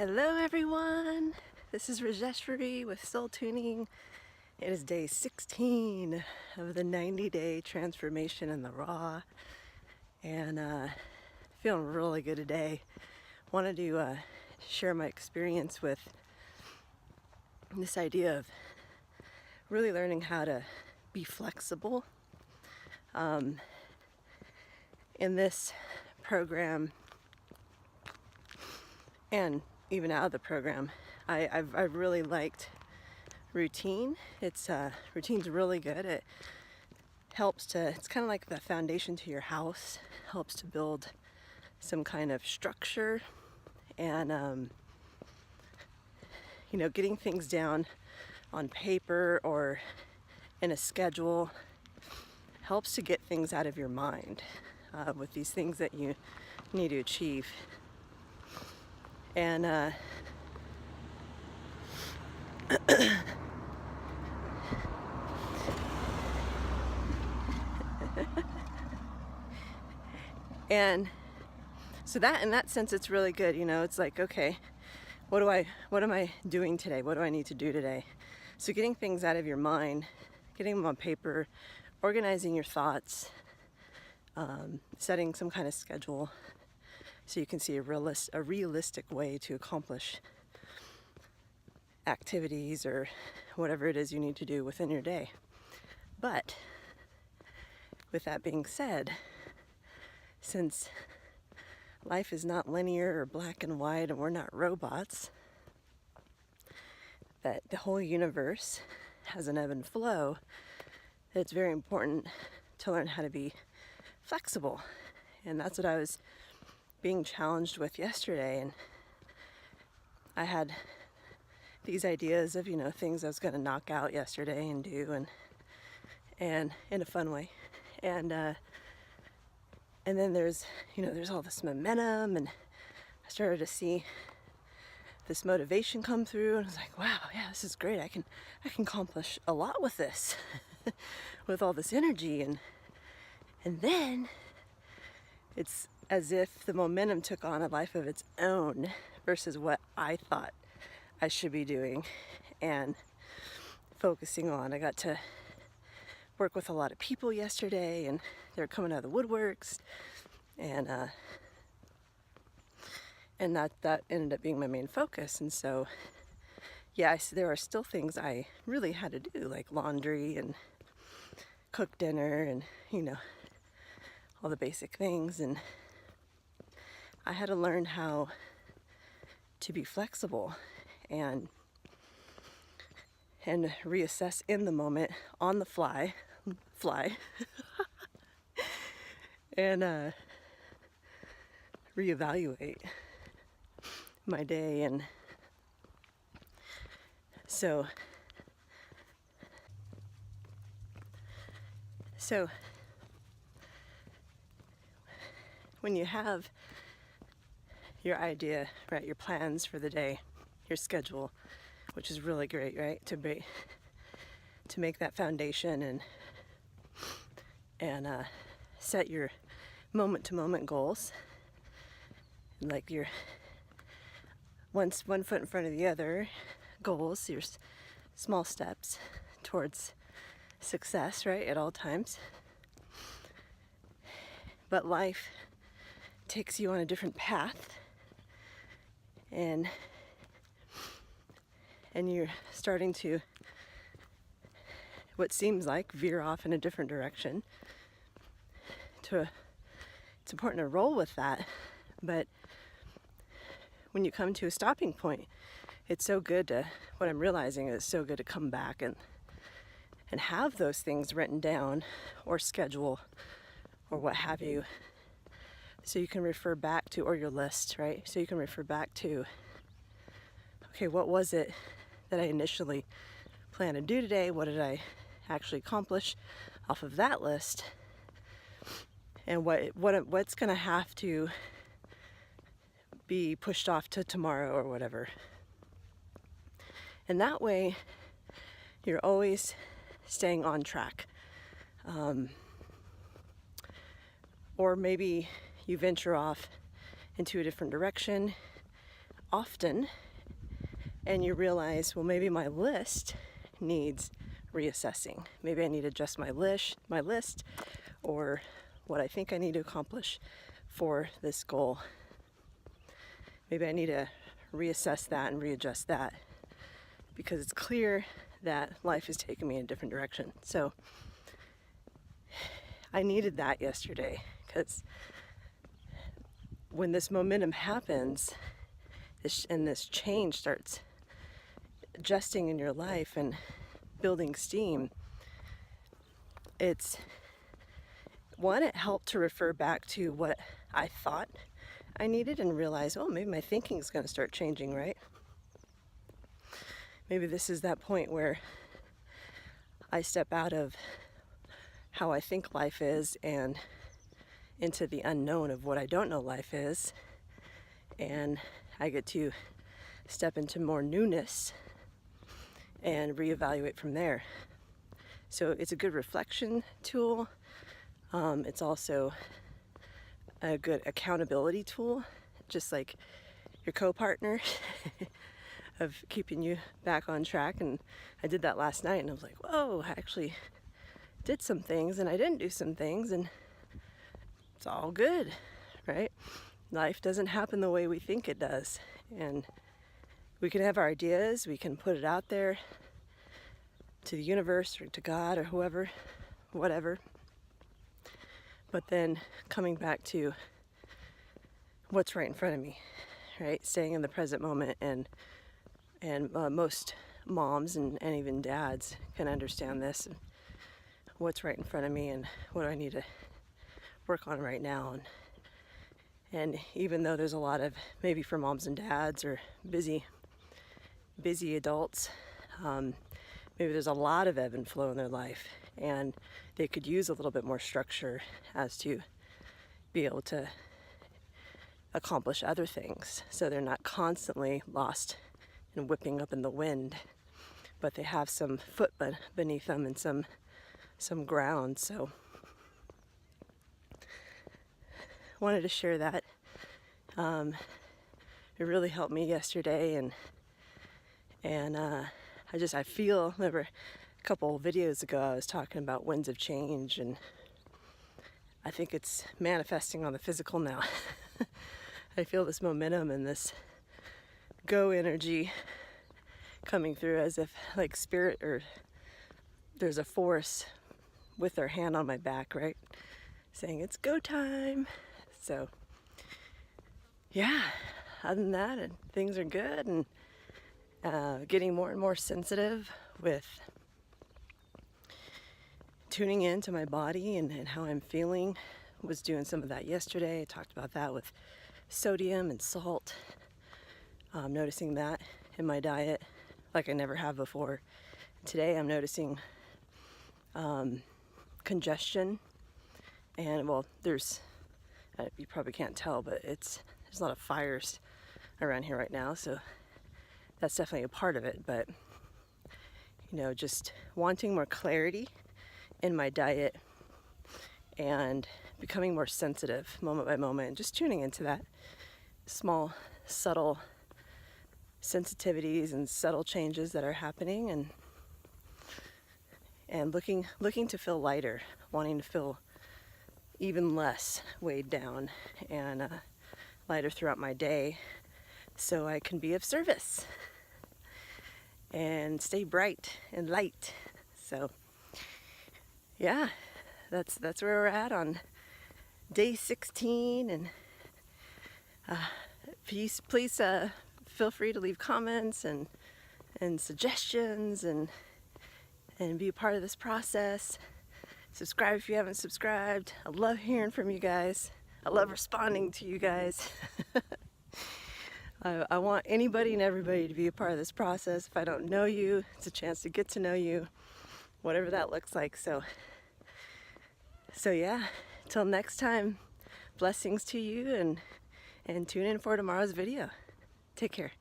Hello everyone, this is Rajeshwari with Soul Tuning. It is day 16 of the 90-day transformation in the raw, and feeling really good today. Wanted to share my experience with this idea of really learning how to be flexible. In this program, and even out of the program, I've really liked routine. Routine's really good. It helps to, it's kind of like the foundation to your house, helps to build some kind of structure, and getting things down on paper or in a schedule helps to get things out of your mind with these things that you need to achieve. And and so that, in that sense, it's really good. It's like, okay, what am I doing today? What do I need to do today? So getting things out of your mind, getting them on paper, organizing your thoughts, setting some kind of schedule so you can see a realistic way to accomplish activities or whatever it is you need to do within your day. But with that being said, since life is not linear or black and white and we're not robots, that the whole universe has an ebb and flow, it's very important to learn how to be flexible. And that's what I was being challenged with yesterday. And I had these ideas of, things I was going to knock out yesterday and do, and in a fun way. And then there's all this momentum, and I started to see this motivation come through, and I was like, wow, yeah, this is great. I can accomplish a lot with this, with all this energy. And then it's as if the momentum took on a life of its own versus what I thought I should be doing and focusing on. I got to work with a lot of people yesterday, and they're coming out of the woodworks, and that ended up being my main focus. And so, there are still things I really had to do, like laundry and cook dinner and all the basic things. And I had to learn how to be flexible and reassess in the moment, on the fly, and reevaluate my day. And so when you have your idea, right, your plans for the day, your schedule, which is really great, right, to make that foundation and set your moment-to-moment goals, and like your one foot in front of the other goals, your small steps towards success, right, at all times. But life takes you on a different path, and you're starting to, what seems like, veer off in a different direction. It's important to roll with that, but when you come to a stopping point, it's so good to, what I'm realizing is, it's so good to come back and have those things written down or schedule or what have you, so you can refer back to, or your list, right? So you can refer back to, okay, what was it that I initially planned to do today? What did I actually accomplish off of that list? And what's going to have to be pushed off to tomorrow or whatever. And that way, you're always staying on track. Or maybe you venture off into a different direction often, and you realize, well, maybe my list needs reassessing. Maybe I need to adjust my list, or what I think I need to accomplish for this goal. Maybe I need to reassess that and readjust that, because it's clear that life is taking me in a different direction. So I needed that yesterday, because when this momentum happens, this change starts adjusting in your life and building steam, it helped to refer back to what I thought I needed and realize, oh, maybe my thinking is going to start changing, right? Maybe this is that point where I step out of how I think life is and into the unknown of what I don't know life is, and I get to step into more newness and reevaluate from there. So it's a good reflection tool. It's also a good accountability tool, just like your co-partner of keeping you back on track. And I did that last night, and I was like, whoa, I actually did some things and I didn't do some things, and it's all good, right? Life doesn't happen the way we think it does, and we can have our ideas, we can put it out there to the universe or to God or whoever, whatever, but then coming back to what's right in front of me, right? Staying in the present moment, and most moms and even dads can understand this. What's right in front of me and what do I need to work on right now. And even though there's a lot of, maybe for moms and dads or busy adults, maybe there's a lot of ebb and flow in their life, and they could use a little bit more structure as to be able to accomplish other things, so they're not constantly lost and whipping up in the wind, but they have some foot beneath them and some ground. So wanted to share that. It really helped me yesterday, and I feel, remember a couple videos ago I was talking about winds of change, and I think it's manifesting on the physical now. I feel this momentum and this go energy coming through, as if like spirit, or there's a force with their hand on my back, right? Saying it's go time. So yeah, other than that, and things are good, and getting more and more sensitive with tuning into my body and how I'm feeling. Was doing some of that yesterday. I talked about that with sodium and salt. Noticing that in my diet like I never have before. Today I'm noticing congestion, and well, there's you probably can't tell, but there's a lot of fires around here right now, so that's definitely a part of it. But just wanting more clarity in my diet and becoming more sensitive moment by moment, and just tuning into that small, subtle sensitivities and subtle changes that are happening, and looking to feel lighter, wanting to feel even less weighed down and lighter throughout my day, so I can be of service and stay bright and light. So yeah, that's where we're at on day 16, and please feel free to leave comments and suggestions, and be a part of this process. Subscribe if you haven't subscribed. I love hearing from you guys. I love responding to you guys. I want anybody and everybody to be a part of this process. If I don't know you, it's a chance to get to know you, whatever that looks like. So yeah, till next time, blessings to you, and tune in for tomorrow's video. Take care.